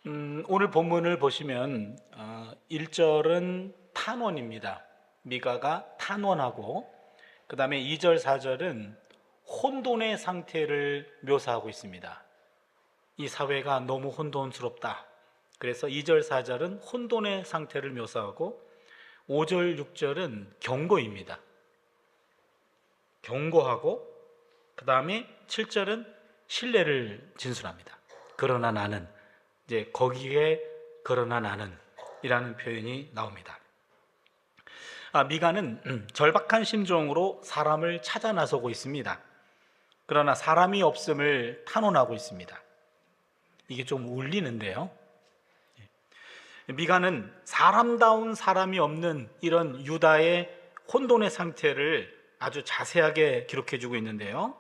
오늘 본문을 보시면 1절은 탄원입니다. 미가가 탄원하고, 그 다음에 2절, 4절은 혼돈의 상태를 묘사하고 있습니다. 이 사회가 너무 혼돈스럽다. 그래서 2절, 4절은 혼돈의 상태를 묘사하고, 5절, 6절은 경고입니다. 경고하고, 그 다음에 7절은 신뢰를 진술합니다. 그러나 나는, 이제 거기에 그러나 나는 이라는 표현이 나옵니다. 미가는 절박한 심정으로 사람을 찾아 나서고 있습니다. 그러나 사람이 없음을 탄원하고 있습니다. 이게 좀 울리는데요. 미가는 사람다운 사람이 없는 이런 유다의 혼돈의 상태를 아주 자세하게 기록해주고 있는데요.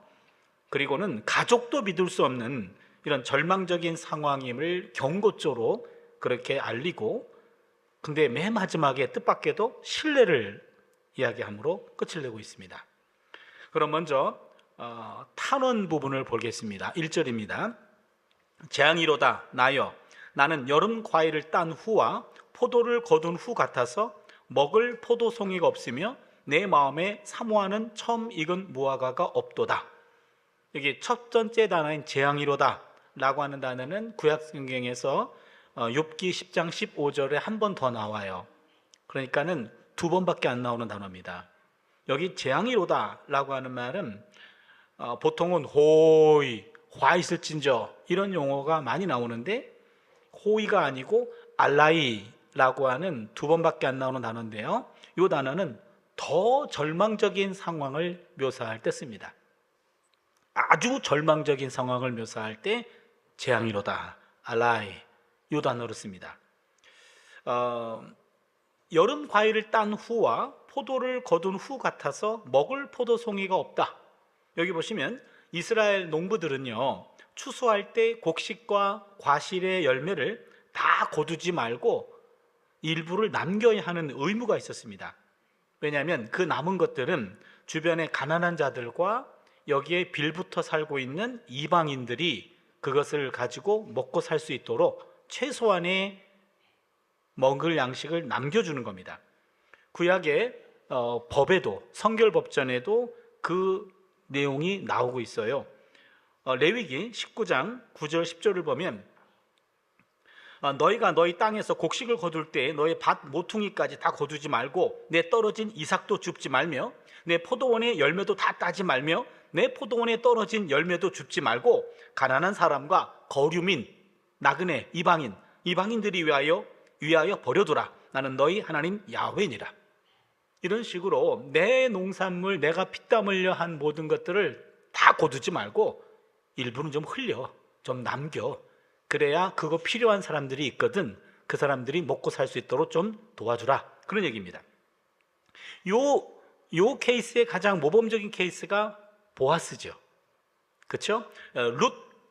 그리고는 가족도 믿을 수 없는 이런 절망적인 상황임을 경고조로 그렇게 알리고, 근데 맨 마지막에 뜻밖에도 신뢰를 이야기함으로 끝을 내고 있습니다. 그럼 먼저 탄원 부분을 보겠습니다. 1절입니다. 재앙이로다 나여 나는 여름 과일을 딴 후와 포도를 거둔 후 같아서 먹을 포도송이가 없으며 내 마음에 사모하는 처음 익은 무화과가 없도다. 여기 첫 번째 단어인 재앙이로다 라고 하는 단어는 구약 성경에서 욥기 10장 15절에 한 번 더 나와요. 그러니까는 두 번밖에 안 나오는 단어입니다. 여기 재앙이로다 라고 하는 말은 보통은 호의, 화 있을진저 이런 용어가 많이 나오는데, 호의가 아니고 알라이라고 하는 두 번밖에 안 나오는 단어인데요. 이 단어는 더 절망적인 상황을 묘사할 때 씁니다. 아주 절망적인 상황을 묘사할 때 재앙이로다, 알라이, 이 단어를 씁니다. 여름 과일을 딴 후와 포도를 거둔 후 같아서 먹을 포도송이가 없다. 여기 보시면 이스라엘 농부들은요, 추수할 때 곡식과 과실의 열매를 다 거두지 말고 일부를 남겨야 하는 의무가 있었습니다. 왜냐하면 그 남은 것들은 주변의 가난한 자들과 여기에 빌붙어 살고 있는 이방인들이 그것을 가지고 먹고 살 수 있도록 최소한의 먹을 양식을 남겨주는 겁니다. 구약의 법에도, 성결법전에도 그 내용이 나오고 있어요. 레위기 19장 9절 10절을 보면 너희가 너희 땅에서 곡식을 거둘 때 너희 밭 모퉁이까지 다 거두지 말고 내 떨어진 이삭도 줍지 말며 내 포도원의 열매도 다 따지 말며 내 포도원에 떨어진 열매도 줍지 말고 가난한 사람과 거류민, 나그네, 이방인들이 위하여 버려두라. 나는 너희 하나님 야훼니라. 이런 식으로 내 농산물, 내가 피땀 흘려 한 모든 것들을 다 거두지 말고 일부는 좀 흘려, 좀 남겨. 그래야 그거 필요한 사람들이 있거든. 그 사람들이 먹고 살 수 있도록 좀 도와주라. 그런 얘기입니다. 요 케이스의 가장 모범적인 케이스가 보아스죠. 그렇죠?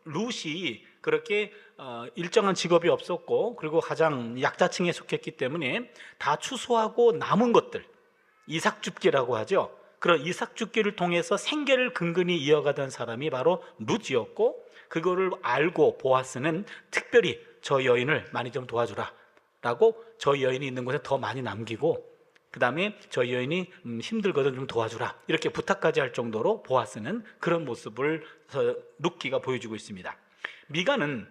룻이 그렇게 일정한 직업이 없었고, 그리고 가장 약자층에 속했기 때문에 다 추수하고 남은 것들, 이삭줍기라고 하죠. 그런 이삭줍기를 통해서 생계를 근근히 이어가던 사람이 바로 룻이었고, 그거를 알고 보아스는 특별히 저 여인을 많이 좀 도와주라 라고 저 여인이 있는 곳에 더 많이 남기고, 그 다음에 저 여인이 힘들거든 좀 도와주라 이렇게 부탁까지 할 정도로 보아스는 그런 모습을 룻기가 보여주고 있습니다. 미가는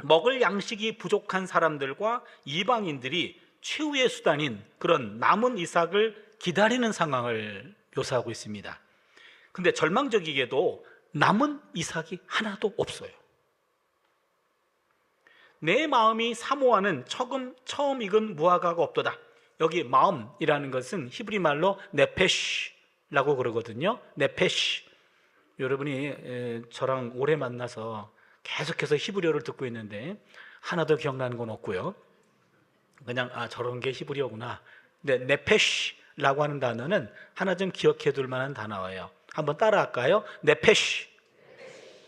먹을 양식이 부족한 사람들과 이방인들이 최후의 수단인 그런 남은 이삭을 기다리는 상황을 묘사하고 있습니다. 근데 절망적이게도 남은 이삭이 하나도 없어요. 내 마음이 사모하는 처음 익은 무화과가 없도다. 여기 마음이라는 것은 히브리 말로 네페시라고 그러거든요. 네페시. 여러분이 저랑 오래 만나서 계속해서 히브리어를 듣고 있는데 하나도 기억나는 건 없고요. 그냥 저런 게 히브리어구나. 근데 네페시라고 하는 단어는 하나 좀 기억해 둘 만한 단어예요. 한번 따라 할까요? 네페시.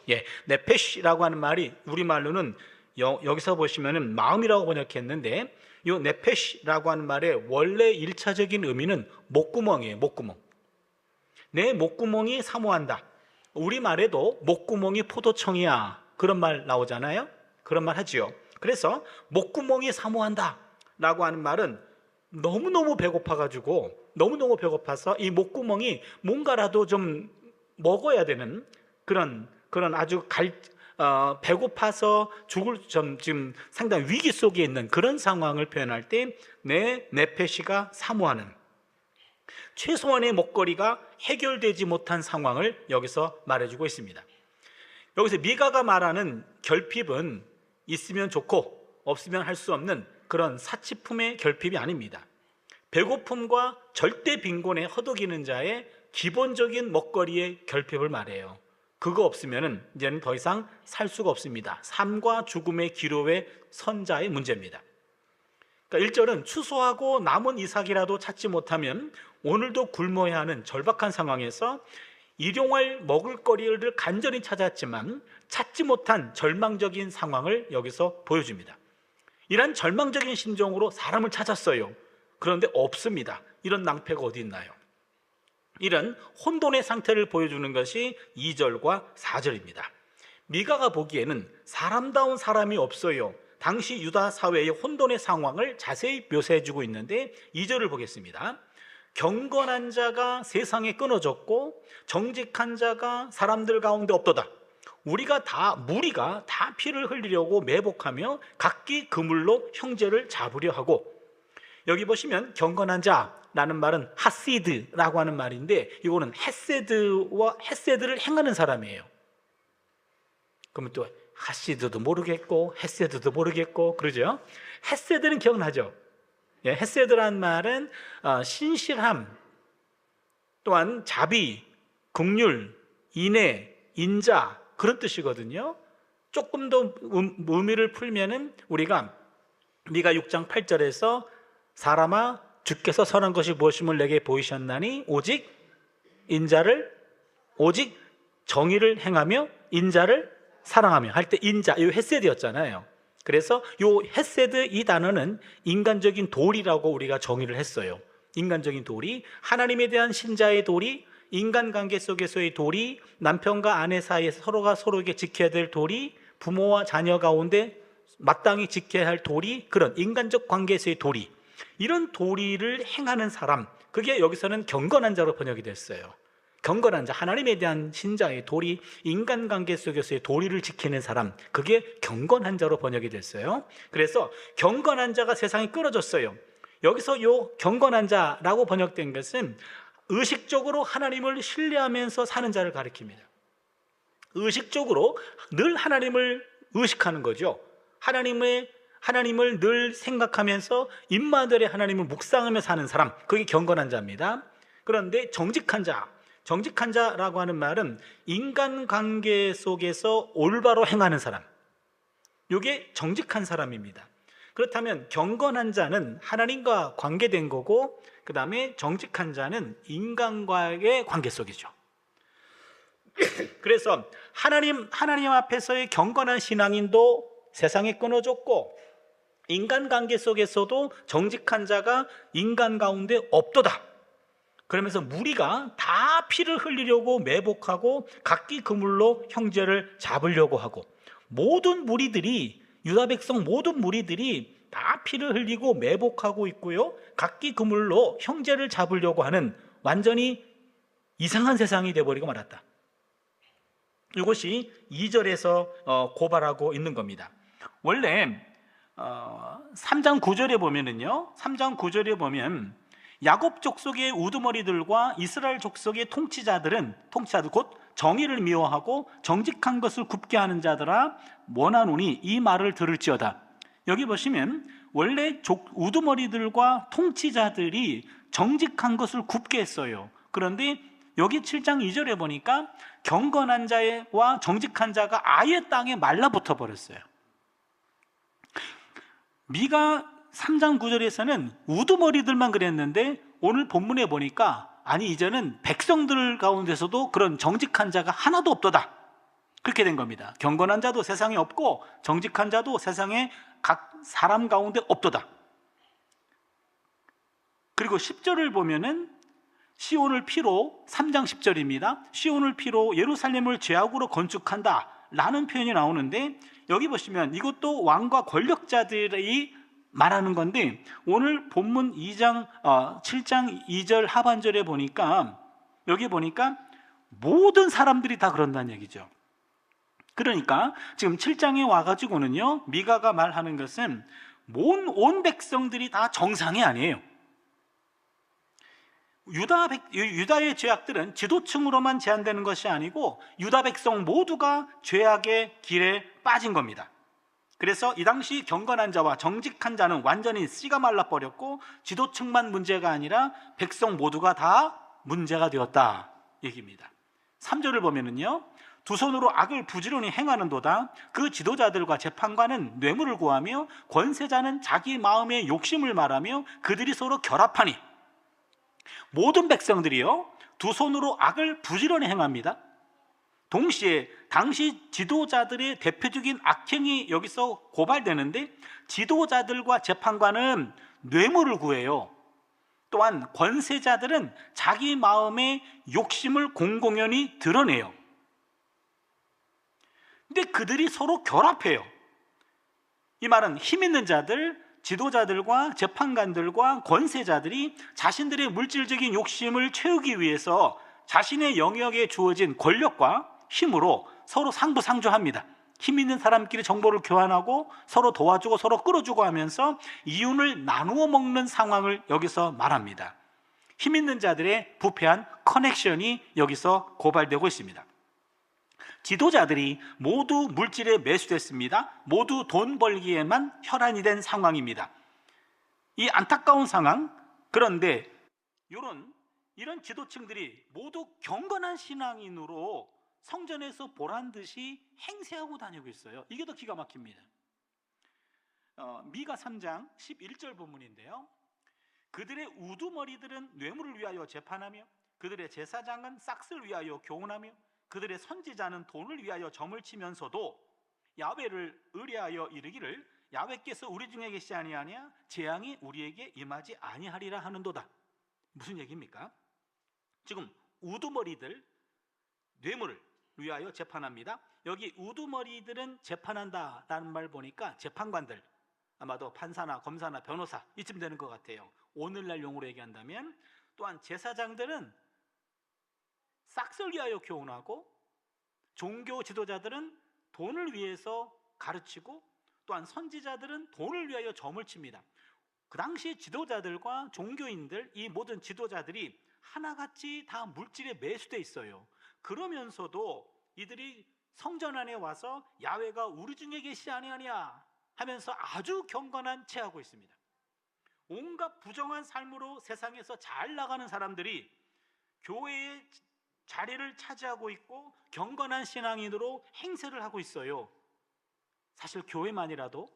예, 네페시라고 하는 말이 우리말로는 여기서 보시면은 마음이라고 번역했는데, 이 네페시라고 하는 말의 원래 1차적인 의미는 목구멍이에요. 목구멍. 내 목구멍이 사모한다. 우리말에도 목구멍이 포도청이야, 그런 말 나오잖아요. 그런 말 하지요. 그래서 목구멍이 사모한다 라고 하는 말은 너무너무 배고파서 이 목구멍이 뭔가라도 좀 먹어야 되는 그런 아주 배고파서 죽을 지금 상당히 위기 속에 있는 그런 상황을 표현할 때 내 네페시가 사모하는 최소한의 먹거리가 해결되지 못한 상황을 여기서 말해주고 있습니다. 여기서 미가가 말하는 결핍은 있으면 좋고 없으면 할 수 없는 그런 사치품의 결핍이 아닙니다. 배고픔과 절대 빈곤에 허덕이는 자의 기본적인 먹거리의 결핍을 말해요. 그거 없으면 이제는 더 이상 살 수가 없습니다. 삶과 죽음의 기로에 선 자의 문제입니다. 그러니까 1절은 추수하고 남은 이삭이라도 찾지 못하면 오늘도 굶어야 하는 절박한 상황에서 일용할 먹을거리를 간절히 찾았지만 찾지 못한 절망적인 상황을 여기서 보여줍니다. 이런 절망적인 심정으로 사람을 찾았어요. 그런데 없습니다. 이런 낭패가 어디 있나요? 이런 혼돈의 상태를 보여주는 것이 2절과 4절입니다. 미가가 보기에는 사람다운 사람이 없어요. 당시 유다 사회의 혼돈의 상황을 자세히 묘사해주고 있는데 2절을 보겠습니다. 경건한 자가 세상에 끊어졌고 정직한 자가 사람들 가운데 없도다. 무리가 다 피를 흘리려고 매복하며 각기 그물로 형제를 잡으려 하고, 여기 보시면 경건한 자라는 말은 하시드라고 하는 말인데 이거는 헤세드를 행하는 사람이에요. 그러면 또 하시드도 모르겠고 헤세드도 모르겠고 그러죠. 헤세드는 기억나죠? 헤세드란 말은 신실함, 또한 자비, 긍휼, 인애, 인자 그런 뜻이거든요. 조금 더 의미를 풀면은 우리가 미가 6장 8절에서 사람아 주께서 선한 것이 무엇임을 내게 보이셨나니 오직 정의를 행하며 인자를 사랑하며 할 때 인자, 이 헤세드였잖아요. 그래서 이 헤세드 이 단어는 인간적인 도리라고 우리가 정의를 했어요. 인간적인 도리, 하나님에 대한 신자의 도리, 인간관계 속에서의 도리, 남편과 아내 사이에서 서로가 서로에게 지켜야 될 도리, 부모와 자녀 가운데 마땅히 지켜야 할 도리, 그런 인간적 관계에서의 도리, 이런 도리를 행하는 사람, 그게 여기서는 경건한 자로 번역이 됐어요. 경건한 자, 하나님에 대한 신자의 도리, 인간관계 속에서의 도리를 지키는 사람, 그게 경건한 자로 번역이 됐어요. 그래서 경건한 자가 세상에 끊어졌어요. 여기서 요 경건한 자라고 번역된 것은 의식적으로 하나님을 신뢰하면서 사는 자를 가리킵니다. 의식적으로 늘 하나님을 의식하는 거죠. 하나님을 늘 생각하면서 입마들의 하나님을 묵상하며 사는 사람, 그게 경건한 자입니다. 그런데 정직한 자라고 하는 말은 인간관계 속에서 올바로 행하는 사람, 이게 정직한 사람입니다. 그렇다면 경건한 자는 하나님과 관계된 거고, 그 다음에 정직한 자는 인간과의 관계 속이죠. 그래서 하나님 앞에서의 경건한 신앙인도 세상에 끊어졌고, 인간관계 속에서도 정직한 자가 인간 가운데 없도다. 그러면서 무리가 다 피를 흘리려고 매복하고 각기 그물로 형제를 잡으려고 하고, 유다 백성 모든 무리들이 다 피를 흘리고 매복하고 있고요, 각기 그물로 형제를 잡으려고 하는 완전히 이상한 세상이 되어버리고 말았다. 이것이 2절에서 고발하고 있는 겁니다. 원래 3장 9절에 보면은요, 3장 9절에 보면 야곱 족속의 우두머리들과 이스라엘 족속의 통치자들 곧 정의를 미워하고 정직한 것을 굽게 하는 자들아 원하노니 이 말을 들을지어다. 여기 보시면 원래 우두머리들과 통치자들이 정직한 것을 굽게 했어요. 그런데 여기 7장 2절에 보니까 경건한 자와 정직한 자가 아예 땅에 말라붙어 버렸어요. 미가 3장 9절에서는 우두머리들만 그랬는데 오늘 본문에 보니까 아니 이제는 백성들 가운데서도 그런 정직한 자가 하나도 없도다, 그렇게 된 겁니다. 경건한 자도 세상에 없고 정직한 자도 세상에 각 사람 가운데 없도다. 그리고 10절을 보면은 시온을 피로, 3장 10절입니다. 시온을 피로 예루살렘을 죄악으로 건축한다 라는 표현이 나오는데, 여기 보시면 이것도 왕과 권력자들이 말하는 건데, 오늘 본문 7장 2절 하반절에 보니까, 여기 보니까 모든 사람들이 다 그런다는 얘기죠. 그러니까 지금 7장에 와가지고는요, 미가가 말하는 것은 온 백성들이 다 정상이 아니에요. 유다의 죄악들은 지도층으로만 제한되는 것이 아니고 유다 백성 모두가 죄악의 길에 빠진 겁니다. 그래서 이 당시 경건한 자와 정직한 자는 완전히 씨가 말라버렸고, 지도층만 문제가 아니라 백성 모두가 다 문제가 되었다 얘기입니다. 3절을 보면은요, 두 손으로 악을 부지런히 행하는도다. 그 지도자들과 재판관은 뇌물을 구하며 권세자는 자기 마음의 욕심을 말하며 그들이 서로 결합하니, 모든 백성들이요 두 손으로 악을 부지런히 행합니다. 동시에 당시 지도자들의 대표적인 악행이 여기서 고발되는데, 지도자들과 재판관은 뇌물을 구해요. 또한 권세자들은 자기 마음의 욕심을 공공연히 드러내요. 근데 그들이 서로 결합해요. 이 말은 힘 있는 자들, 지도자들과 재판관들과 권세자들이 자신들의 물질적인 욕심을 채우기 위해서 자신의 영역에 주어진 권력과 힘으로 서로 상부상조합니다. 힘 있는 사람끼리 정보를 교환하고 서로 도와주고 서로 끌어주고 하면서 이윤을 나누어 먹는 상황을 여기서 말합니다. 힘 있는 자들의 부패한 커넥션이 여기서 고발되고 있습니다. 지도자들이 모두 물질에 매수됐습니다. 모두 돈 벌기에만 혈안이 된 상황입니다. 이 안타까운 상황, 그런데 이런 지도층들이 모두 경건한 신앙인으로 성전에서 보란듯이 행세하고 다니고 있어요. 이게 더 기가 막힙니다. 미가 3장 11절 본문인데요, 그들의 우두머리들은 뇌물을 위하여 재판하며 그들의 제사장은 싹스를 위하여 교훈하며 그들의 선지자는 돈을 위하여 점을 치면서도 야훼를 의뢰하여 이르기를 야훼께서 우리 중에 계시지 아니하냐, 재앙이 우리에게 임하지 아니하리라 하는도다. 무슨 얘기입니까? 지금 우두머리들 뇌물을 위하여 재판합니다. 여기 우두머리들은 재판한다라는 말 보니까 재판관들, 아마도 판사나 검사나 변호사 이쯤 되는 것 같아요. 오늘날 용어로 얘기한다면. 또한 제사장들은 싹스를 위하여 교훈하고, 종교 지도자들은 돈을 위해서 가르치고, 또한 선지자들은 돈을 위하여 점을 칩니다. 그 당시 지도자들과 종교인들, 이 모든 지도자들이 하나같이 다 물질에 매수돼 있어요. 그러면서도 이들이 성전 안에 와서 야훼가 우리 중에 계시지 아니하냐 하면서 아주 경건한 체하고 있습니다. 온갖 부정한 삶으로 세상에서 잘 나가는 사람들이 교회의 자리를 차지하고 있고 경건한 신앙인으로 행세를 하고 있어요. 사실 교회만이라도,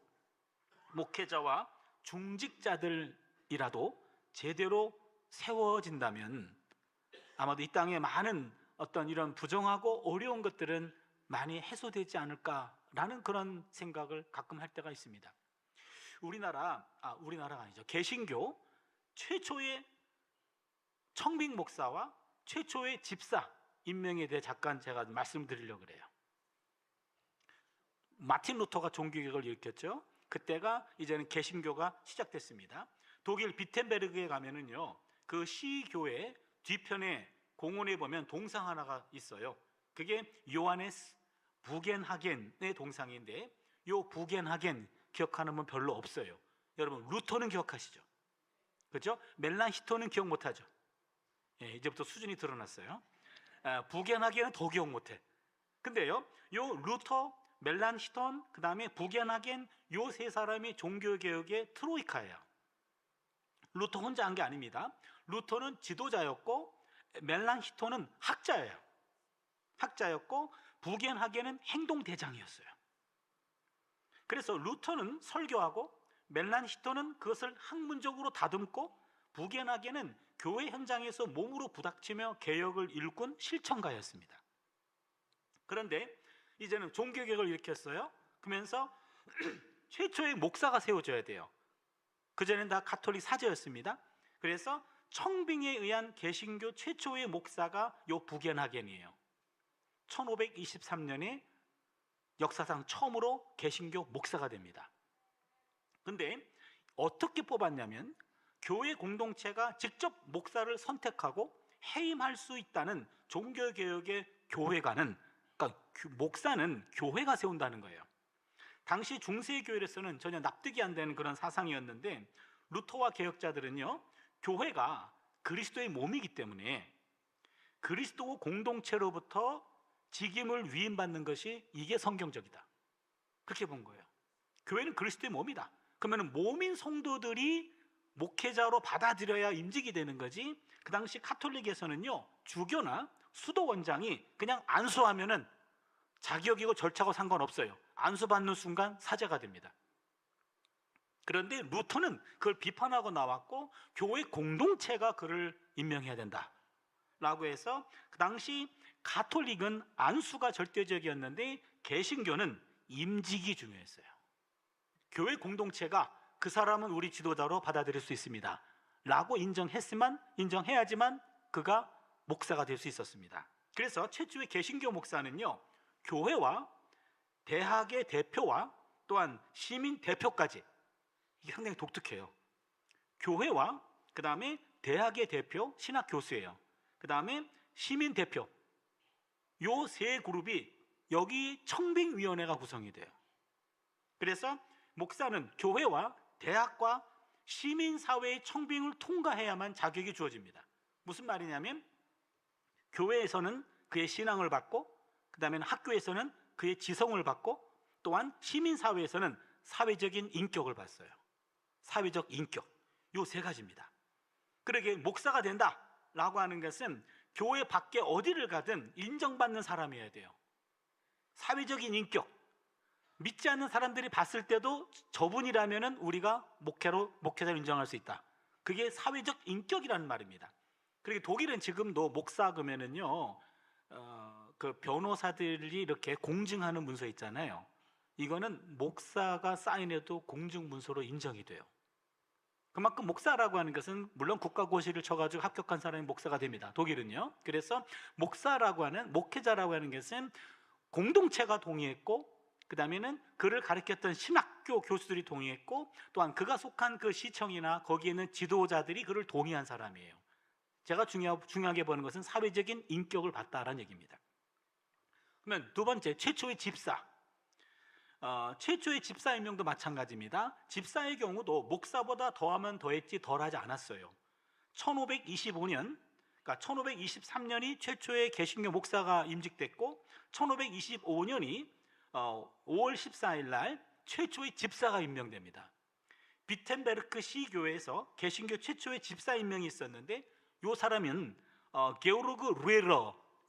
목회자와 중직자들이라도 제대로 세워진다면 아마도 이 땅에 많은 어떤 이런 부정하고 어려운 것들은 많이 해소되지 않을까라는 그런 생각을 가끔 할 때가 있습니다. 우리나라가 아니죠. 개신교 최초의 청빙 목사와 최초의 집사 임명에 대해 잠깐 제가 말씀드리려고 그래요. 마틴 루터가 종교개혁을 일으켰죠. 그때가 이제는 개신교가 시작됐습니다. 독일 비텐베르그에 가면은요, 그 시교회 뒤편에 공원에 보면 동상 하나가 있어요. 그게 요하네스 부겐하겐의 동상인데, 요 부겐하겐 기억하는 분 별로 없어요. 여러분 루터는 기억하시죠? 그렇죠? 멜란히톤은 기억 못하죠? 예, 이제부터 수준이 드러났어요. 부겐하겐은 더 기억 못해. 근데요, 요 루터, 멜란히톤, 그 다음에 부겐하겐, 요 세 사람이 종교개혁의 트로이카예요. 루터 혼자 한 게 아닙니다. 루터는 지도자였고, 멜란히톤은 학자였고, 부겐하겐은 행동대장이었어요. 그래서 루터는 설교하고, 멜란히톤은 그것을 학문적으로 다듬고, 부겐하겐은 교회 현장에서 몸으로 부닥치며 개혁을 일군 실천가였습니다. 그런데 이제는 종교개혁을 일으켰어요. 그러면서 최초의 목사가 세워져야 돼요. 그전에는 다 가톨릭 사제였습니다. 그래서 청빙에 의한 개신교 최초의 목사가 요 부겐하겐이에요. 1523년에 역사상 처음으로 개신교 목사가 됩니다. 근데 어떻게 뽑았냐면 교회 공동체가 직접 목사를 선택하고 해임할 수 있다는 종교개혁의 교회관은, 그러니까 목사는 교회가 세운다는 거예요. 당시 중세교회에서는 전혀 납득이 안 되는 그런 사상이었는데, 루터와 개혁자들은요, 교회가 그리스도의 몸이기 때문에 그리스도 공동체로부터 직임을 위임받는 것이 이게 성경적이다, 그렇게 본 거예요. 교회는 그리스도의 몸이다. 그러면 몸인 성도들이 목회자로 받아들여야 임직이 되는 거지, 그 당시 카톨릭에서는요, 주교나 수도원장이 그냥 안수하면은 자격이고 절차고 상관없어요. 안수받는 순간 사제가 됩니다. 그런데 루터는 그걸 비판하고 나왔고, 교회 공동체가 그를 임명해야 된다 라고 해서, 그 당시 가톨릭은 안수가 절대적이었는데 개신교는 임직이 중요했어요. 교회 공동체가 그 사람은 우리 지도자로 받아들일 수 있습니다 라고 인정해야지만 그가 목사가 될 수 있었습니다. 그래서 최초의 개신교 목사는요, 교회와 대학의 대표와 또한 시민 대표까지, 이게 상당히 독특해요. 교회와 그 다음에 대학의 대표, 신학 교수예요. 그 다음에 시민 대표, 요 세 그룹이 여기 청빙위원회가 구성이 돼요. 그래서 목사는 교회와 대학과 시민사회의 청빙을 통과해야만 자격이 주어집니다. 무슨 말이냐면, 교회에서는 그의 신앙을 받고, 그 다음에 학교에서는 그의 지성을 받고, 또한 시민사회에서는 사회적인 인격을 받어요. 사회적 인격, 요 세 가지입니다. 그러게 목사가 된다라고 하는 것은 교회 밖에 어디를 가든 인정받는 사람이어야 돼요. 사회적인 인격, 믿지 않는 사람들이 봤을 때도 저분이라면은 우리가 목회자로 인정할 수 있다. 그게 사회적 인격이라는 말입니다. 그리고 독일은 지금도 목사 그러면은요, 그 변호사들이 이렇게 공증하는 문서 있잖아요. 이거는 목사가 사인해도 공증 문서로 인정이 돼요. 그만큼 목사라고 하는 것은 물론 국가고시를 쳐가지고 합격한 사람이 목사가 됩니다. 독일은요. 그래서 목회자라고 하는 것은 공동체가 동의했고, 그 다음에는 그를 가르쳤던 신학교 교수들이 동의했고, 또한 그가 속한 그 시청이나 거기에 있는 지도자들이 그를 동의한 사람이에요. 제가 중요하게 보는 것은 사회적인 인격을 받다라는 얘기입니다. 그러면 두 번째, 최초의 집사. 최초의 집사 임명도 마찬가지입니다. 집사의 경우도 목사보다 더하면 더했지 덜하지 않았어요. 1525년, 그러니까 1523년이 최초의 개신교 목사가 임직됐고, 1525년이 5월 14일 날 최초의 집사가 임명됩니다. 비텐베르크 시교회에서 개신교 최초의 집사 임명이 있었는데, 이 사람은 게오르그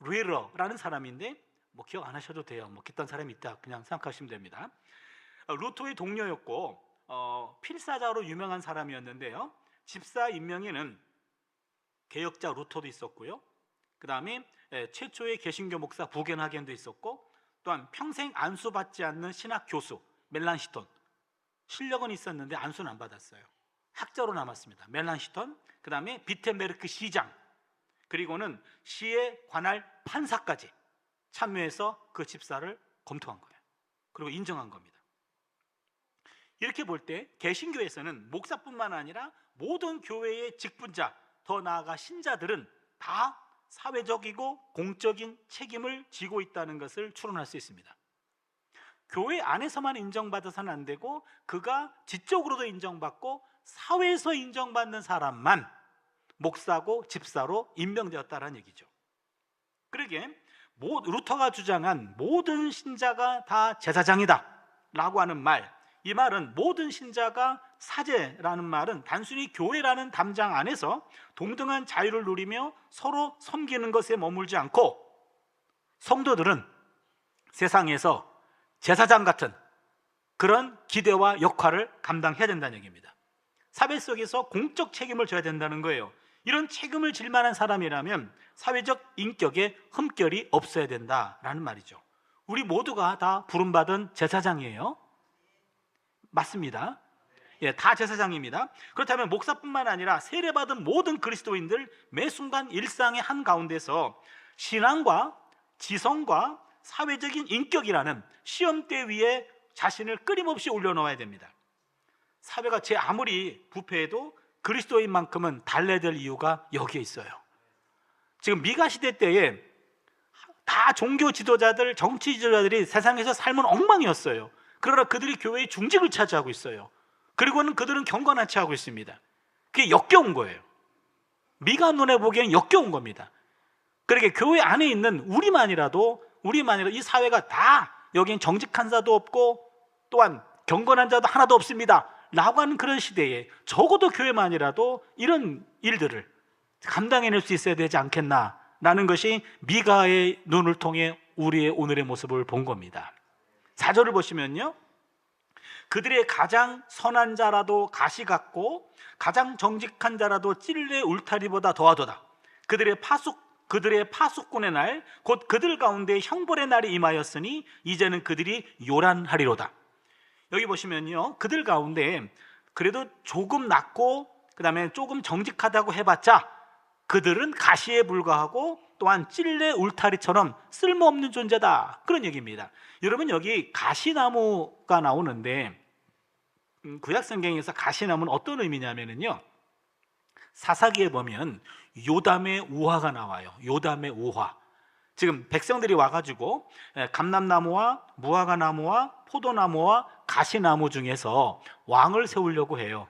루에러라는 사람인데, 뭐 기억 안 하셔도 돼요. 뭐 그딴 사람이 있다 그냥 생각하시면 됩니다. 루터의 동료였고 필사자로 유명한 사람이었는데요, 집사 임명에는 개혁자 루터도 있었고요, 그 다음에 최초의 개신교 목사 부겐하겐도 있었고, 또한 평생 안수받지 않는 신학 교수 멜란시톤, 실력은 있었는데 안수는 안 받았어요. 학자로 남았습니다. 멜란시톤, 그 다음에 비텐베르크 시장, 그리고는 시에 관할 판사까지 참여해서 그 집사를 검토한 거예요. 그리고 인정한 겁니다. 이렇게 볼 때 개신교에서는 목사뿐만 아니라 모든 교회의 직분자, 더 나아가 신자들은 다 사회적이고 공적인 책임을 지고 있다는 것을 추론할 수 있습니다. 교회 안에서만 인정받아서는 안 되고, 그가 지적으로도 인정받고 사회에서 인정받는 사람만 목사고 집사로 임명되었다는 얘기죠. 그러기에 루터가 주장한 모든 신자가 다 제사장이다 라고 하는 말, 이 말은 모든 신자가 사제라는 말은 단순히 교회라는 담장 안에서 동등한 자유를 누리며 서로 섬기는 것에 머물지 않고, 성도들은 세상에서 제사장 같은 그런 기대와 역할을 감당해야 된다는 얘기입니다. 사회 속에서 공적 책임을 져야 된다는 거예요. 이런 책임을 질 만한 사람이라면 사회적 인격에 흠결이 없어야 된다라는 말이죠. 우리 모두가 다 부름받은 제사장이에요. 맞습니다. 예, 다 제사장입니다. 그렇다면 목사뿐만 아니라 세례받은 모든 그리스도인들 매 순간 일상의 한가운데서 신앙과 지성과 사회적인 인격이라는 시험대 위에 자신을 끊임없이 올려놓아야 됩니다. 사회가 제 아무리 부패해도 그리스도인만큼은 달라야 될 이유가 여기에 있어요. 지금 미가 시대 때에 다 종교 지도자들, 정치 지도자들이 세상에서 삶은 엉망이었어요. 그러나 그들이 교회의 중직을 차지하고 있어요. 그리고는 그들은 경건한 채 하고 있습니다. 그게 역겨운 거예요. 미가 눈에 보기에는 역겨운 겁니다. 그러게 교회 안에 있는 우리만이라도 이 사회가 다 여긴 정직한 자도 없고 또한 경건한 자도 하나도 없습니다 라고 하는 그런 시대에 적어도 교회만이라도 이런 일들을 감당해낼 수 있어야 되지 않겠나라는 것이 미가의 눈을 통해 우리의 오늘의 모습을 본 겁니다. 4절을 보시면요, 그들의 가장 선한 자라도 가시 같고 가장 정직한 자라도 찔레 울타리보다 더하도다. 그들의 파수꾼의 날, 곧 그들 가운데 형벌의 날이 임하였으니 이제는 그들이 요란하리로다. 여기 보시면요, 그들 가운데 그래도 조금 낫고 그 다음에 조금 정직하다고 해봤자 그들은 가시에 불과하고 또한 찔레 울타리처럼 쓸모없는 존재다, 그런 얘기입니다. 여러분, 여기 가시나무가 나오는데 구약성경에서 가시나무는 어떤 의미냐면요, 사사기에 보면 요담의 우화가 나와요. 요담의 우화. 지금 백성들이 와가지고 감람나무와 무화과나무와 포도나무와 가시나무 중에서 왕을 세우려고 해요.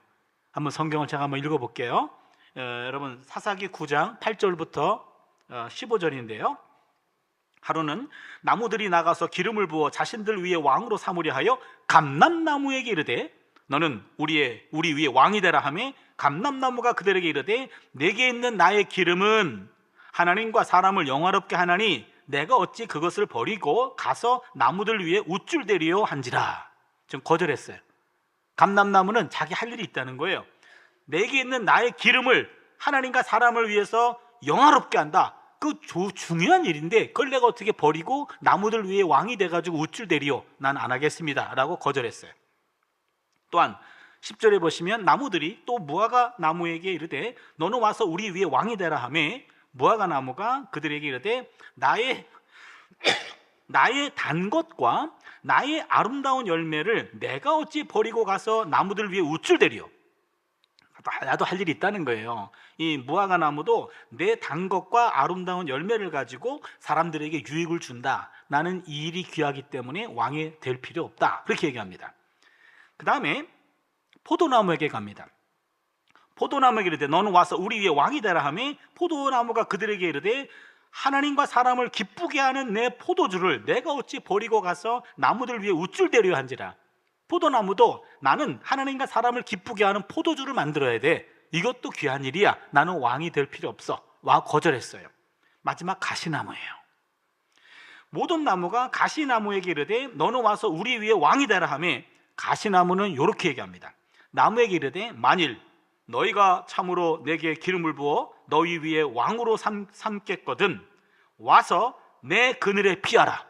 한번 성경을 제가 한번 읽어볼게요. 여러분, 사사기 9장 8절부터 15절인데요 하루는 나무들이 나가서 기름을 부어 자신들 위에 왕으로 삼으려 하여 감람나무에게 이르되 너는 우리 위에 왕이 되라 하매 감람나무가 그들에게 이르되 내게 있는 나의 기름은 하나님과 사람을 영화롭게 하나니 내가 어찌 그것을 버리고 가서 나무들 위에 우쭐대리요 한지라. 좀 거절했어요. 감람나무는 자기 할 일이 있다는 거예요. 내게 있는 나의 기름을 하나님과 사람을 위해서 영화롭게 한다, 그 중요한 일인데 그걸 내가 어떻게 버리고 나무들 위에 왕이 돼가지고 우쭐대리요, 난 안 하겠습니다 라고 거절했어요. 또한 10절에 보시면 나무들이 또 무화과 나무에게 이르되 너는 와서 우리 위에 왕이 되라 하매 무화과 나무가 그들에게 이르되 나의 단 것과 나의 아름다운 열매를 내가 어찌 버리고 가서 나무들 위에 우쭐대리요. 나도 할 일이 있다는 거예요. 이 무화과 나무도 내 단 것과 아름다운 열매를 가지고 사람들에게 유익을 준다, 나는 이 일이 귀하기 때문에 왕이 될 필요 없다, 그렇게 얘기합니다. 그 다음에 포도나무에게 갑니다. 포도나무에게 이르되 너는 와서 우리 위에 왕이 되라 하매 포도나무가 그들에게 이르되 하나님과 사람을 기쁘게 하는 내 포도주를 내가 어찌 버리고 가서 나무들 위에 우쭐대려 한지라. 포도나무도 나는 하나님과 사람을 기쁘게 하는 포도주를 만들어야 돼, 이것도 귀한 일이야, 나는 왕이 될 필요 없어, 와 거절했어요. 마지막 가시나무예요. 모든 나무가 가시나무에게 이르되 너는 와서 우리 위에 왕이 되라 하매 가시나무는 이렇게 얘기합니다. 나무에게 이르되 만일 너희가 참으로 내게 기름을 부어 너희 위에 왕으로 삼겠거든 와서 내 그늘에 피하라.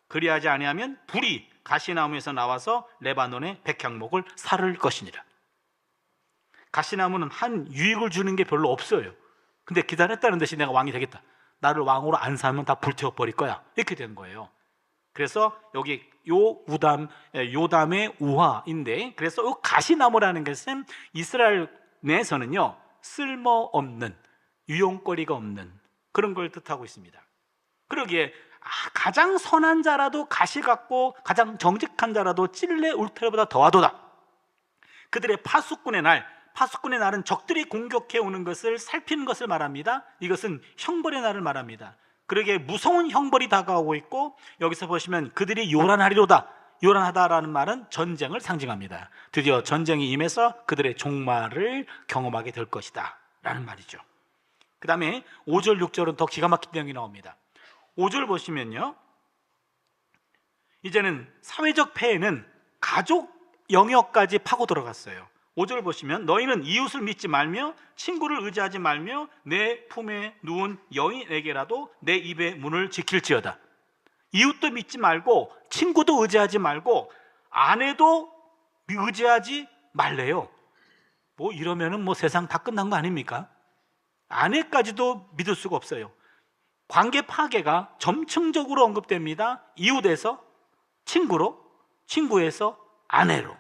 그리하지 아니하면 불이 가시나무에서 나와서 레바논의 백향목을 사를 것이니라. 가시나무는 한 유익을 주는 게 별로 없어요. 근데 기다렸다는 듯이 내가 왕이 되겠다, 나를 왕으로 안 삼으면 다 불태워버릴 거야, 이렇게 된 거예요. 그래서 여기 요담의 우화인데, 그래서 이 가시나무라는 것은 이스라엘 내에서는요 쓸모없는, 유용거리가 없는 그런 걸 뜻하고 있습니다. 그러기에 가장 선한 자라도 가시 같고 가장 정직한 자라도 찔레 울타리보다 더하도다. 그들의 파수꾼의 날은 적들이 공격해 오는 것을 살피는 것을 말합니다. 이것은 형벌의 날을 말합니다. 그러기에 무서운 형벌이 다가오고 있고, 여기서 보시면 그들이 요란하리로다, 요란하다라는 말은 전쟁을 상징합니다. 드디어 전쟁이 임해서 그들의 종말을 경험하게 될 것이다 라는 말이죠. 그 다음에 5절 6절은 더 기가 막힌 내용이 나옵니다. 5절 보시면요, 이제는 사회적 폐해는 가족 영역까지 파고 들어갔어요. 5절 보시면 너희는 이웃을 믿지 말며 친구를 의지하지 말며 내 품에 누운 여인에게라도 내 입의 문을 지킬지어다. 이웃도 믿지 말고 친구도 의지하지 말고 아내도 의지하지 말래요. 뭐 이러면은 뭐 세상 다 끝난 거 아닙니까? 아내까지도 믿을 수가 없어요. 관계 파괴가 점층적으로 언급됩니다. 이웃에서 친구로, 친구에서 아내로.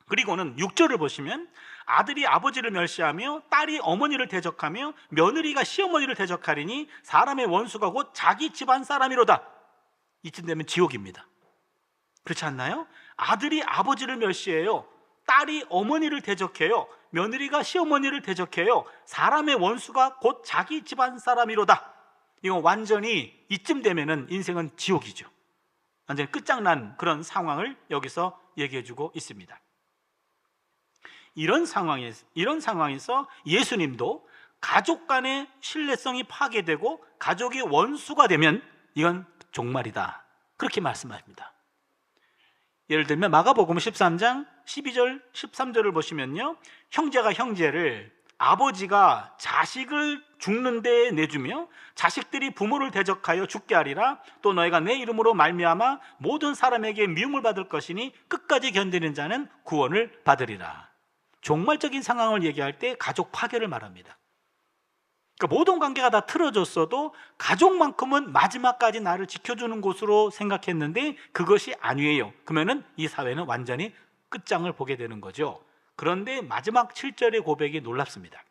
그리고는 6절을 보시면 아들이 아버지를 멸시하며 딸이 어머니를 대적하며 며느리가 시어머니를 대적하리니 사람의 원수가 곧 자기 집안 사람이로다. 이쯤 되면 지옥입니다. 그렇지 않나요? 아들이 아버지를 멸시해요. 딸이 어머니를 대적해요. 며느리가 시어머니를 대적해요. 사람의 원수가 곧 자기 집안 사람이로다. 이건 완전히 이쯤 되면은 인생은 지옥이죠. 완전히 끝장난 그런 상황을 여기서 얘기해주고 있습니다. 이런 상황에서 예수님도 가족 간의 신뢰성이 파괴되고 가족이 원수가 되면 이건 종말이다, 그렇게 말씀하십니다. 예를 들면 마가복음 13장 12절 13절을 보시면요, 형제가 형제를, 아버지가 자식을 죽는 데에 내주며 자식들이 부모를 대적하여 죽게 하리라. 또 너희가 내 이름으로 말미암아 모든 사람에게 미움을 받을 것이니 끝까지 견디는 자는 구원을 받으리라. 종말적인 상황을 얘기할 때 가족 파괴를 말합니다. 그러니까 모든 관계가 다 틀어졌어도 가족만큼은 마지막까지 나를 지켜주는 곳으로 생각했는데 그것이 아니에요. 그러면은 이 사회는 완전히 끝장을 보게 되는 거죠. 그런데 마지막 7절의 고백이 놀랍습니다.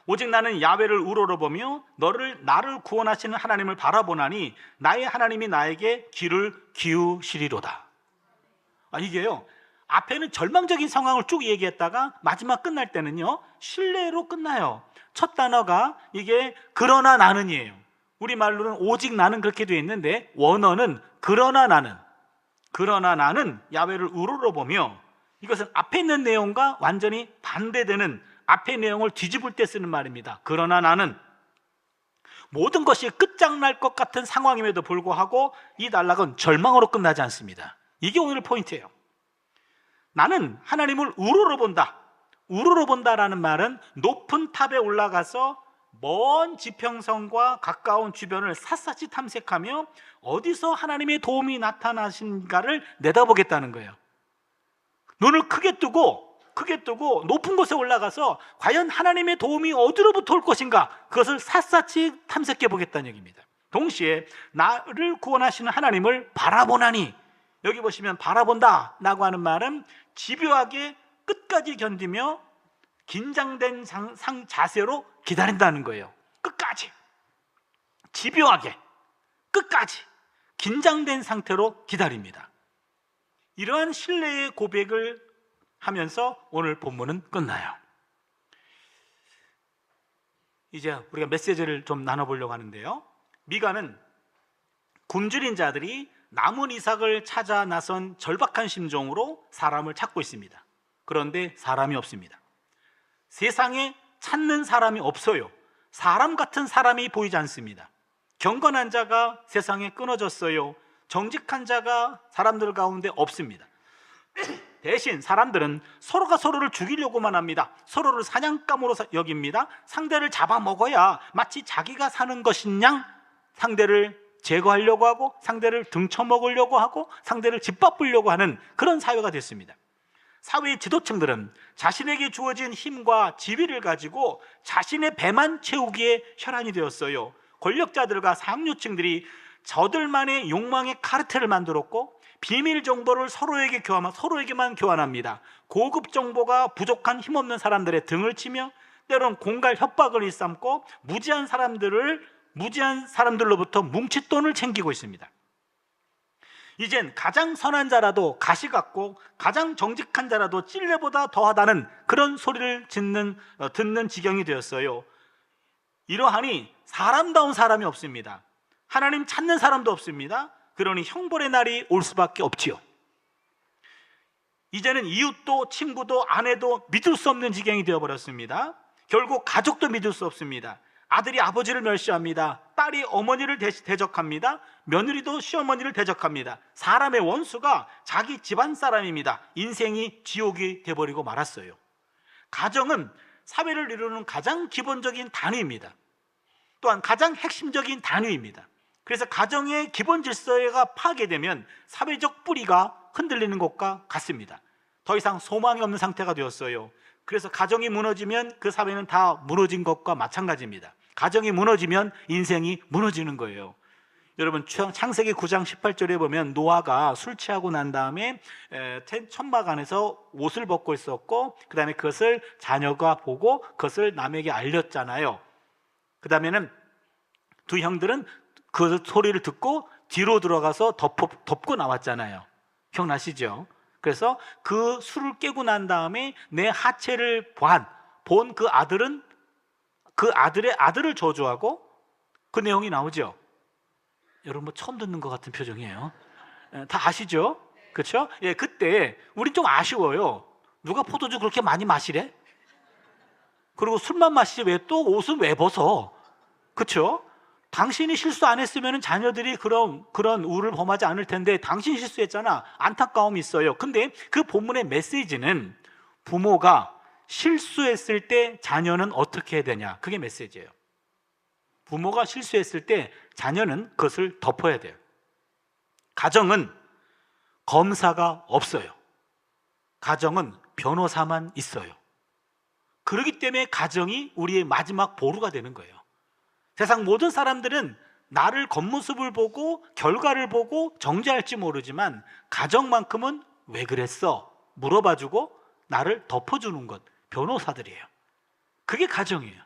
오직 나는 야훼를 우러러보며 나를 구원하시는 하나님을 바라보나니 나의 하나님이 나에게 귀를 기우시리로다. 이게요, 앞에는 절망적인 상황을 쭉 얘기했다가 마지막 끝날 때는요, 신뢰로 끝나요. 첫 단어가 이게 그러나 나는이에요. 우리말로는 오직 나는 그렇게 되어 있는데 원어는 그러나 나는 야훼를 우러러보며, 이것은 앞에 있는 내용과 완전히 반대되는, 앞의 내용을 뒤집을 때 쓰는 말입니다. 그러나 나는, 모든 것이 끝장날 것 같은 상황임에도 불구하고 이 단락은 절망으로 끝나지 않습니다. 이게 오늘 포인트예요. 나는 하나님을 우러러본다라는 말은 높은 탑에 올라가서 먼 지평선과 가까운 주변을 샅샅이 탐색하며 어디서 하나님의 도움이 나타나신가를 내다보겠다는 거예요. 눈을 크게 뜨고 높은 곳에 올라가서 과연 하나님의 도움이 어디로부터 올 것인가, 그것을 샅샅이 탐색해 보겠다는 얘기입니다. 동시에 나를 구원하시는 하나님을 바라보나니, 여기 보시면 바라본다라고 하는 말은 집요하게 끝까지 견디며 긴장된 자세로 기다린다는 거예요. 끝까지, 집요하게 끝까지 긴장된 상태로 기다립니다. 이러한 신뢰의 고백을 하면서 오늘 본문은 끝나요. 이제 우리가 메시지를 좀 나눠보려고 하는데요, 미가는 굶주린 자들이 남은 이삭을 찾아 나선 절박한 심정으로 사람을 찾고 있습니다. 그런데 사람이 없습니다. 세상에 찾는 사람이 없어요. 사람 같은 사람이 보이지 않습니다. 경건한 자가 세상에 끊어졌어요. 정직한 자가 사람들 가운데 없습니다. 대신 사람들은 서로가 서로를 죽이려고만 합니다. 서로를 사냥감으로 여깁니다. 상대를 잡아먹어야 마치 자기가 사는 것인 양 상대를 제거하려고 하고, 상대를 등쳐먹으려고 하고, 상대를 짓밟으려고 하는 그런 사회가 됐습니다. 사회의 지도층들은 자신에게 주어진 힘과 지위를 가지고 자신의 배만 채우기에 혈안이 되었어요. 권력자들과 상류층들이 저들만의 욕망의 카르텔을 만들었고, 비밀 정보를 서로에게만 교환합니다. 고급 정보가 부족한 힘없는 사람들의 등을 치며 때론 공갈 협박을 일삼고 무지한 사람들로부터 뭉칫돈을 챙기고 있습니다. 이젠 가장 선한 자라도 가시 같고 가장 정직한 자라도 찔레보다 더하다는 그런 소리를 듣는 지경이 되었어요. 이러하니 사람다운 사람이 없습니다. 하나님 찾는 사람도 없습니다. 그러니 형벌의 날이 올 수밖에 없지요. 이제는 이웃도 친구도 아내도 믿을 수 없는 지경이 되어버렸습니다. 결국 가족도 믿을 수 없습니다. 아들이 아버지를 멸시합니다. 딸이 어머니를 대적합니다. 며느리도 시어머니를 대적합니다. 사람의 원수가 자기 집안 사람입니다. 인생이 지옥이 돼버리고 말았어요. 가정은 사회를 이루는 가장 기본적인 단위입니다. 또한 가장 핵심적인 단위입니다. 그래서 가정의 기본 질서가 파괴되면 사회적 뿌리가 흔들리는 것과 같습니다. 더 이상 소망이 없는 상태가 되었어요. 그래서 가정이 무너지면 그 사회는 다 무너진 것과 마찬가지입니다. 가정이 무너지면 인생이 무너지는 거예요. 여러분 창세기 9장 18절에 보면 노아가 술 취하고 난 다음에 천막 안에서 옷을 벗고 있었고, 그 다음에 그것을 자녀가 보고 그것을 남에게 알렸잖아요. 그 다음에는 두 형들은 그 소리를 듣고 뒤로 들어가서 덮고 나왔잖아요. 기억나시죠? 그래서 그 술을 깨고 난 다음에 내 하체를 본 그 아들은 그 아들의 아들을 저주하고, 그 내용이 나오죠. 여러분 뭐 처음 듣는 것 같은 표정이에요. 다 아시죠? 그렇죠? 예, 그때 우리 좀 아쉬워요. 누가 포도주 그렇게 많이 마시래? 그리고 술만 마시지 왜 또 옷은 왜 벗어? 그렇죠? 당신이 실수 안 했으면 자녀들이 그런 우를 범하지 않을 텐데 당신이 실수했잖아. 안타까움이 있어요. 근데 그 본문의 메시지는 부모가 실수했을 때 자녀는 어떻게 해야 되냐, 그게 메시지예요. 부모가 실수했을 때 자녀는 그것을 덮어야 돼요. 가정은 검사가 없어요. 가정은 변호사만 있어요. 그렇기 때문에 가정이 우리의 마지막 보루가 되는 거예요. 세상 모든 사람들은 나를 겉모습을 보고 결과를 보고 정죄할지 모르지만 가정만큼은 왜 그랬어? 물어봐주고 나를 덮어주는 것, 변호사들이에요. 그게 가정이에요.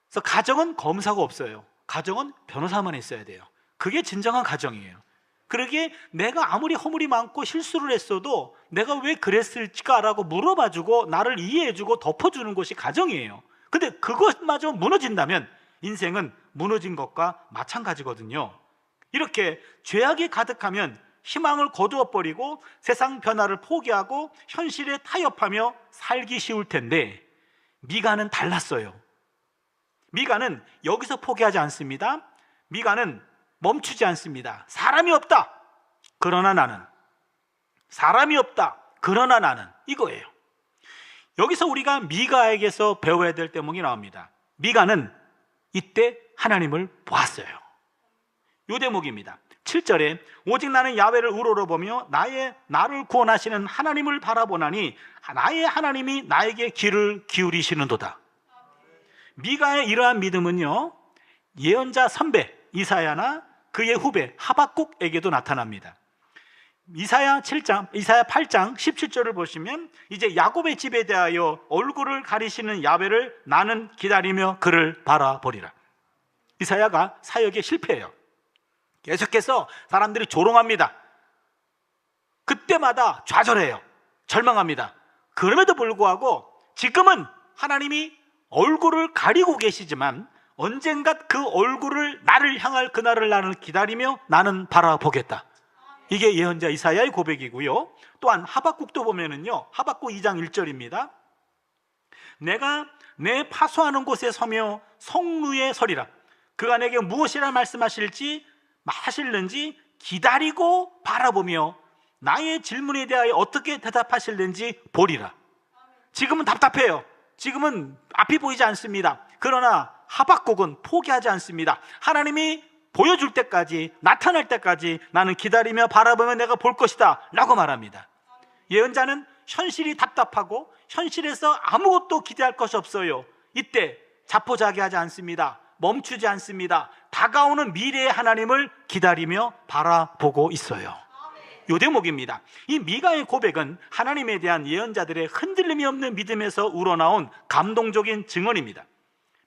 그래서 가정은 검사가 없어요. 가정은 변호사만 있어야 돼요. 그게 진정한 가정이에요. 그러기에 내가 아무리 허물이 많고 실수를 했어도 내가 왜 그랬을까라고 물어봐주고 나를 이해해주고 덮어주는 것이 가정이에요. 근데 그것마저 무너진다면 인생은 무너진 것과 마찬가지거든요. 이렇게 죄악이 가득하면 희망을 거두어버리고 세상 변화를 포기하고 현실에 타협하며 살기 쉬울 텐데, 미가는 달랐어요. 미가는 여기서 포기하지 않습니다. 미가는 멈추지 않습니다. 사람이 없다, 그러나 나는. 사람이 없다, 그러나 나는. 이거예요. 여기서 우리가 미가에게서 배워야 될 대목이 나옵니다. 미가는 이때 하나님을 보았어요. 이 대목입니다. 7절에 오직 나는 야훼를 우러러보며 나를 구원하시는 하나님을 바라보나니 나의 하나님이 나에게 귀를 기울이시는도다. 미가의 이러한 믿음은요, 예언자 선배 이사야나 그의 후배 하박국에게도 나타납니다. 이사야 8장 17절을 보시면 이제 야곱의 집에 대하여 얼굴을 가리시는 야훼를 나는 기다리며 그를 바라보리라. 이사야가 사역에 실패해요. 계속해서 사람들이 조롱합니다. 그때마다 좌절해요. 절망합니다. 그럼에도 불구하고 지금은 하나님이 얼굴을 가리고 계시지만 언젠가 그 얼굴을 나를 향할 그날을 나는 기다리며 나는 바라보겠다. 이게 예언자 이사야의 고백이고요. 또한 하박국도 보면은요, 하박국 2장 1절입니다. 내가 내 파수하는 곳에 서며 성루에 서리라. 그가 내게 무엇이라 말씀하실는지 기다리고 바라보며 나의 질문에 대하여 어떻게 대답하실는지 보리라. 지금은 답답해요. 지금은 앞이 보이지 않습니다. 그러나 하박국은 포기하지 않습니다. 하나님이 보여줄 때까지, 나타날 때까지 나는 기다리며 바라보며 내가 볼 것이다 라고 말합니다. 예언자는 현실이 답답하고 현실에서 아무것도 기대할 것이 없어요. 이때 자포자기하지 않습니다. 멈추지 않습니다. 다가오는 미래의 하나님을 기다리며 바라보고 있어요. 요 대목입니다. 이 미가의 고백은 하나님에 대한 예언자들의 흔들림이 없는 믿음에서 우러나온 감동적인 증언입니다.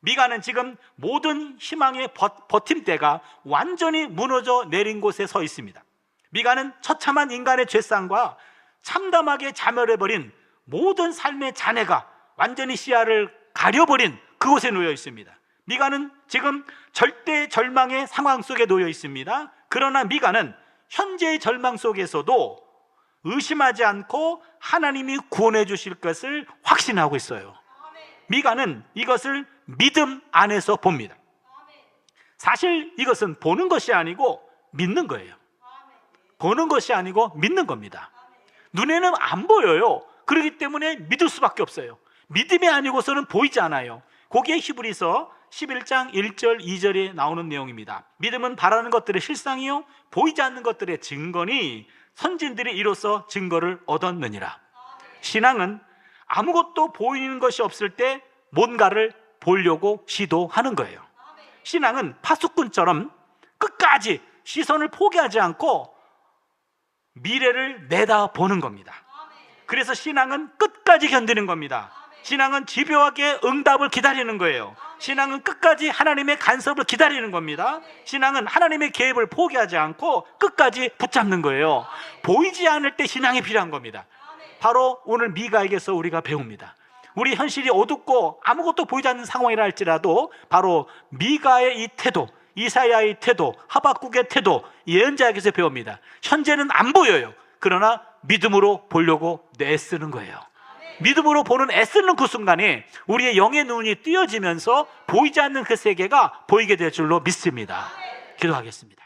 미가는 지금 모든 희망의 버팀대가 완전히 무너져 내린 곳에 서 있습니다. 미가는 처참한 인간의 죄상과 참담하게 자멸해버린 모든 삶의 잔해가 완전히 시야를 가려버린 그곳에 놓여 있습니다. 미가는 지금 절대 절망의 상황 속에 놓여 있습니다. 그러나 미가는 현재의 절망 속에서도 의심하지 않고 하나님이 구원해 주실 것을 확신하고 있어요. 미가는 이것을 믿음 안에서 봅니다. 사실 이것은 보는 것이 아니고 믿는 거예요. 보는 것이 아니고 믿는 겁니다. 눈에는 안 보여요. 그렇기 때문에 믿을 수밖에 없어요. 믿음이 아니고서는 보이지 않아요. 그게 히브리서 11장 1절 2절에 나오는 내용입니다. 믿음은 바라는 것들의 실상이요 보이지 않는 것들의 증거니 선진들이 이로써 증거를 얻었느니라. 신앙은 아무것도 보이는 것이 없을 때 뭔가를 보려고 시도하는 거예요. 신앙은 파수꾼처럼 끝까지 시선을 포기하지 않고 미래를 내다보는 겁니다. 그래서 신앙은 끝까지 견디는 겁니다. 신앙은 집요하게 응답을 기다리는 거예요. 신앙은 끝까지 하나님의 간섭을 기다리는 겁니다. 신앙은 하나님의 개입을 포기하지 않고 끝까지 붙잡는 거예요. 보이지 않을 때 신앙이 필요한 겁니다. 바로 오늘 미가에게서 우리가 배웁니다. 우리 현실이 어둡고 아무것도 보이지 않는 상황이라 할지라도 바로 미가의 이 태도, 이사야의 태도, 하박국의 태도, 예언자에게서 배웁니다. 현재는 안 보여요. 그러나 믿음으로 보려고 애쓰는 거예요. 믿음으로 보는 애쓰는 그 순간에 우리의 영의 눈이 띄어지면서 보이지 않는 그 세계가 보이게 될 줄로 믿습니다. 기도하겠습니다.